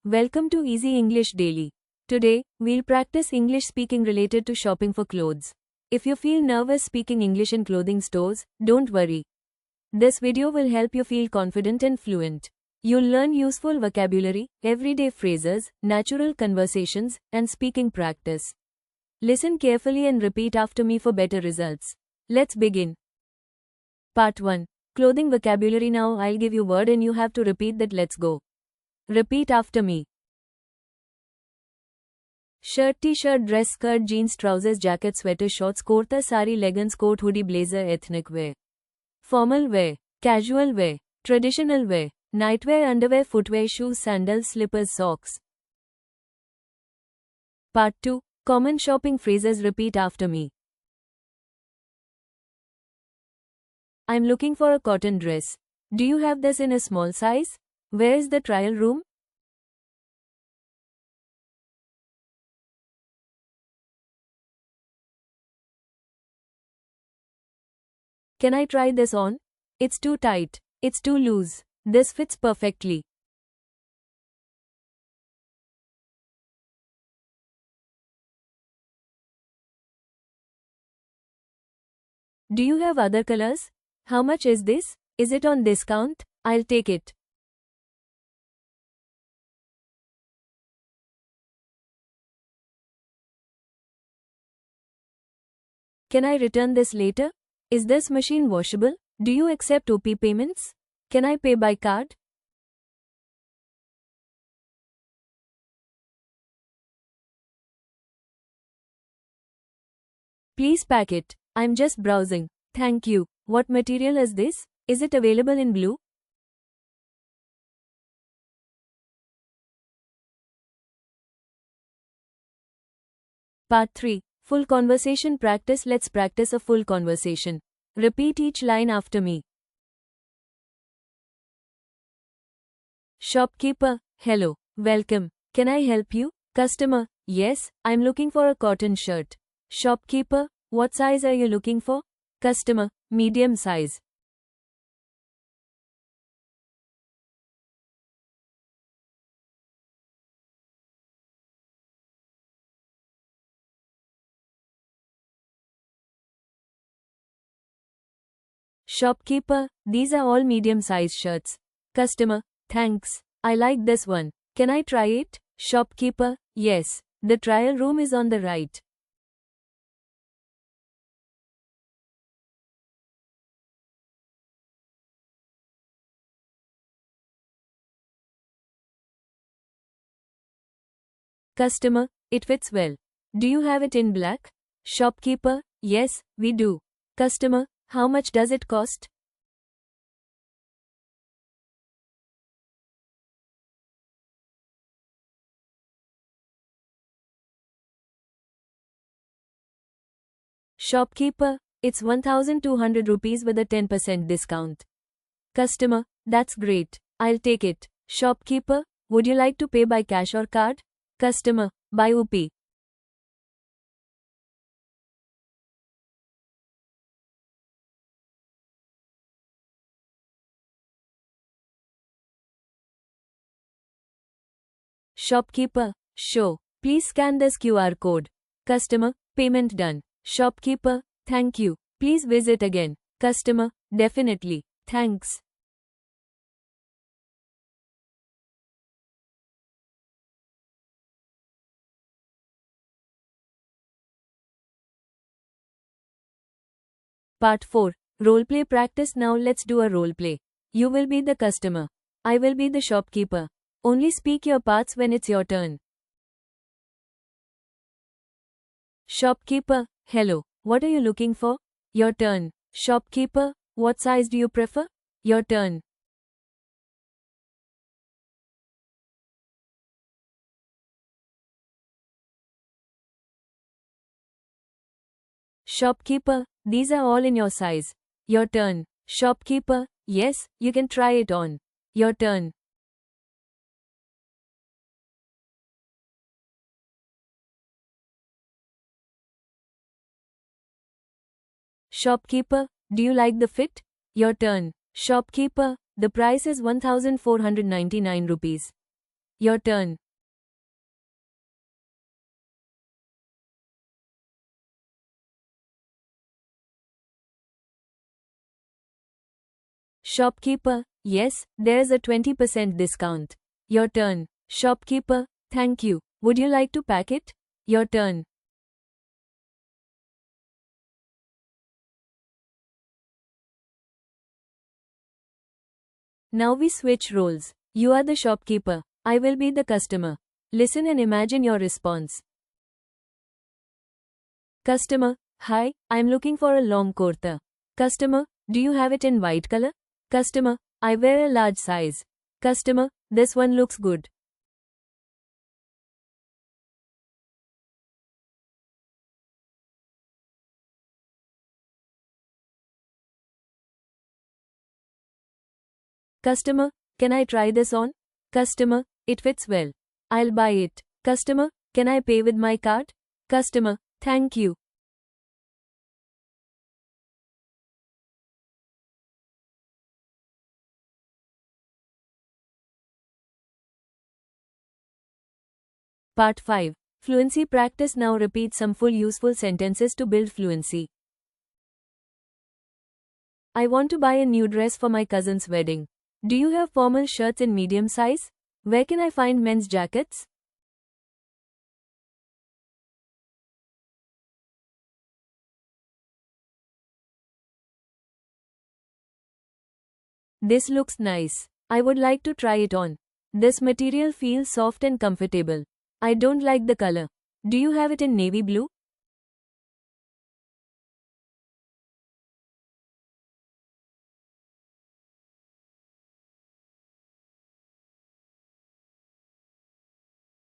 Welcome to Easy English Daily. Today, we'll practice English speaking related to shopping for clothes. If you feel nervous speaking English in clothing stores, don't worry. This video will help you feel confident and fluent. You'll learn useful vocabulary, everyday phrases, natural conversations, and speaking practice. Listen carefully and repeat after me for better results. Let's begin. Part 1. Clothing vocabulary. Now I'll give you word and you have to repeat that. Let's go. Repeat after me. Shirt, t-shirt, dress, skirt, jeans, trousers, jacket, sweater, shorts, kurta, sari, leggings, coat, hoodie, blazer, ethnic wear. Formal wear, casual wear, traditional wear, nightwear, underwear, footwear, shoes, sandals, slippers, socks. Part 2. Common shopping phrases. Repeat after me. I'm looking for a cotton dress. Do you have this in a small size? Where is the trial room? Can I try this on? It's too tight. It's too loose. This fits perfectly. Do you have other colors? How much is this? Is it on discount? I'll take it. Can I return this later? Is this machine washable? Do you accept OP payments? Can I pay by card? Please pack it. I'm just browsing. Thank you. What material is this? Is it available in blue? Part 3. Full conversation practice. Let's practice a full conversation. Repeat each line after me. Shopkeeper, hello, welcome. Can I help you? Customer, yes, I'm looking for a cotton shirt. Shopkeeper, what size are you looking for? Customer, medium size. Shopkeeper, these are all medium size shirts. Customer, thanks. I like this one. Can I try it? Shopkeeper, yes. The trial room is on the right. Customer, it fits well. Do you have it in black? Shopkeeper, yes, we do. Customer, how much does it cost? Shopkeeper, it's 1200 rupees with a 10% discount. Customer, that's great. I'll take it. Shopkeeper, would you like to pay by cash or card? Customer, by OP. Shopkeeper, sure. Please scan this QR code. Customer, payment done. Shopkeeper, thank you. Please visit again. Customer, definitely. Thanks. Part 4. Roleplay practice. Now let's do a roleplay. You will be the customer. I will be the shopkeeper. Only speak your parts when it's your turn. Shopkeeper, hello. What are you looking for? Your turn. Shopkeeper, what size do you prefer? Your turn. Shopkeeper, these are all in your size. Your turn. Shopkeeper, yes, you can try it on. Your turn. Shopkeeper, do you like the fit? Your turn. Shopkeeper, the price is 1499 rupees. Your turn. Shopkeeper, yes, there's a 20% discount. Your turn. Shopkeeper, thank you. Would you like to pack it? Your turn. Now we switch roles. You are the shopkeeper. I will be the customer. Listen and imagine your response. Customer, hi, I'm looking for a long kurta. Customer, do you have it in white color? Customer, I wear a large size. Customer, this one looks good. Customer, can I try this on? Customer, it fits well. I'll buy it. Customer, can I pay with my card? Customer, thank you. Part 5. Fluency practice. Now repeat some full useful sentences to build fluency. I want to buy a new dress for my cousin's wedding. Do you have formal shirts in medium size? Where can I find men's jackets? This looks nice. I would like to try it on. This material feels soft and comfortable. I don't like the color. Do you have it in navy blue?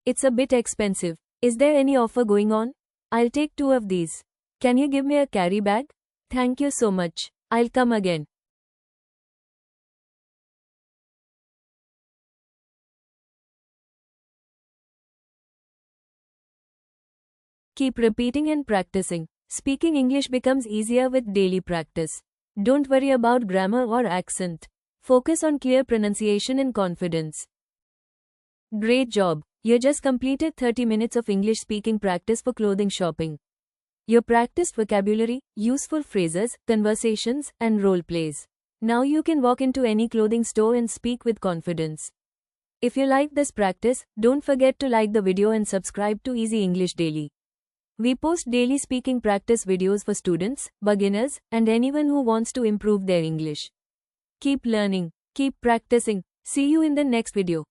It's a bit expensive. Is there any offer going on? I'll take 2 of these. Can you give me a carry bag? Thank you so much. I'll come again. Keep repeating and practicing. Speaking English becomes easier with daily practice. Don't worry about grammar or accent. Focus on clear pronunciation and confidence. Great job. You just completed 30 minutes of English speaking practice for clothing shopping. You practiced vocabulary, useful phrases, conversations, and role plays. Now you can walk into any clothing store and speak with confidence. If you like this practice, don't forget to like the video and subscribe to Easy English Daily. We post daily speaking practice videos for students, beginners, and anyone who wants to improve their English. Keep learning, keep practicing. See you in the next video.